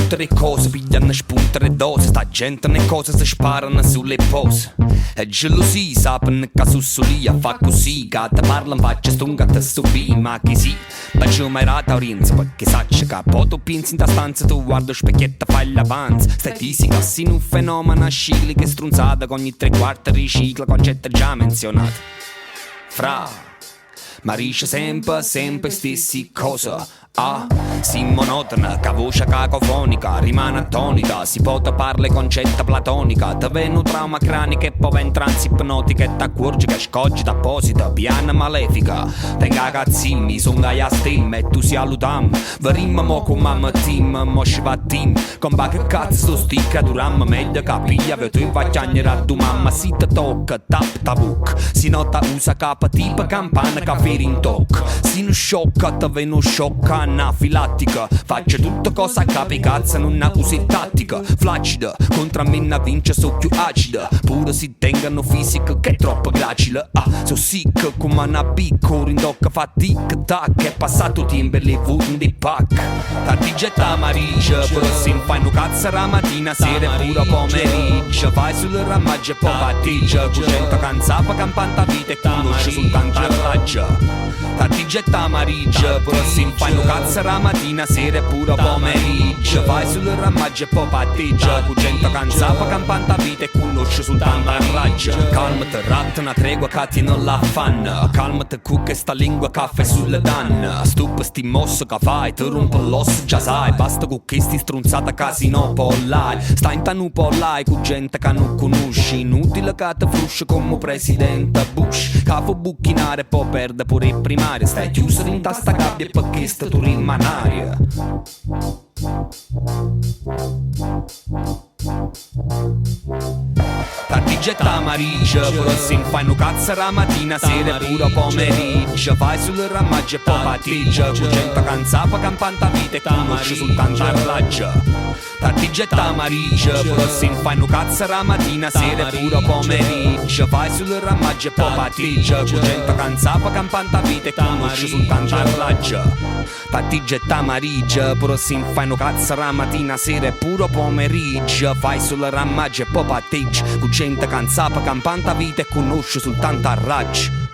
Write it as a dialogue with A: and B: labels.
A: tutte le cose pigliano spunto e dose. Sta gente ne cose si sparano sulle pose. E gelosia sapano che sussolia fa così. Che te parla in faccia stunga te stupi. Ma che sì, bacio mai rata orienza. Perché sacci che poi tu pensi in ta stanza. Tu guarda specchietta fai l'avanza. Statistica sin un fenomeno scicli che strunzata. Con ogni 3/4 ricicla concetto già menzionato. Fra ma riesce sempre stessi cose. Ah, si monotona, che voce cacofonica rimane attonita. Si può parlare concetta platonica. Te venu trauma cranico e poi entranza ipnotica. E t'accorgi che scoggi t'apposita, piana malefica. Tenga cazzimmi, songa a stem e tu si alutam. Verimmo mo con mamma team, mo sciva team. Con ba che cazzo sto sticca duram. Meglio capiglia, ve tu invacciagnera a tu mamma. Si te tocca, tap tabuk. Si nota usa capa tipo campana che feri in toc. Si non sciocca, te venu sciocca. Anafilattica, faccio tutto cosa capi cazzo, non ha così tattica. Flaccida, contra me na vince so più acida. Pure si tengano fisica che è troppo gracile. Ah, so sick come una picco, rindocca fa tic tac. È passato tempo le vuote di pack. Tanti getta marigia, però si fanno cazzo la mattina, sera e pure pomeriggio. Vai sul ramaggio e poi battiggia. Cugento canzapa campanta vita e conosce soltanto la raggia. Tanti getta marigia, però si fanno cazzo la mattina, sera e pure pomeriggio. Vai sul ramaggio e poi patteggia. Cugento canzapa campanta vita e conosce soltanto la raggia. Calmate rat, una tregua che ti non la fanno. Calmate cucca sta lingua caffè sulle danne. Stup sti mosso che fai, ti rompo l'osso già sai. Basta con questi strunzata casino pollai. Sta in tanu pollai con gente che non conosci. Inutile che te frusci come presidente Bush. Cafo bucchinare e poi perde pure il primario. Stai chiuso in tasta gabbia perché sta tu rimane aria. Tanti getta marigia, però si fanno cazzo la mattina, sera e pure pomeriggio. Vai sul ramaggio e poi patteggia. Cugento canzapa campanta vita e conosce soltanto la raggia. Tanti getta marigia, però si fanno cazzo la mattina, sera e pure pomeriggio. Vai sul ramaggio e poi patteggia. Cugento canzapa campanta vita e conosce soltanto la raggia. Tanti getta marigia, però si fanno cazzo la mattina, sera e pure pomeriggio. Vai sul ramaggio e poi patteggia. Con gente canzapa campanta vita e conosce soltanto a raggi.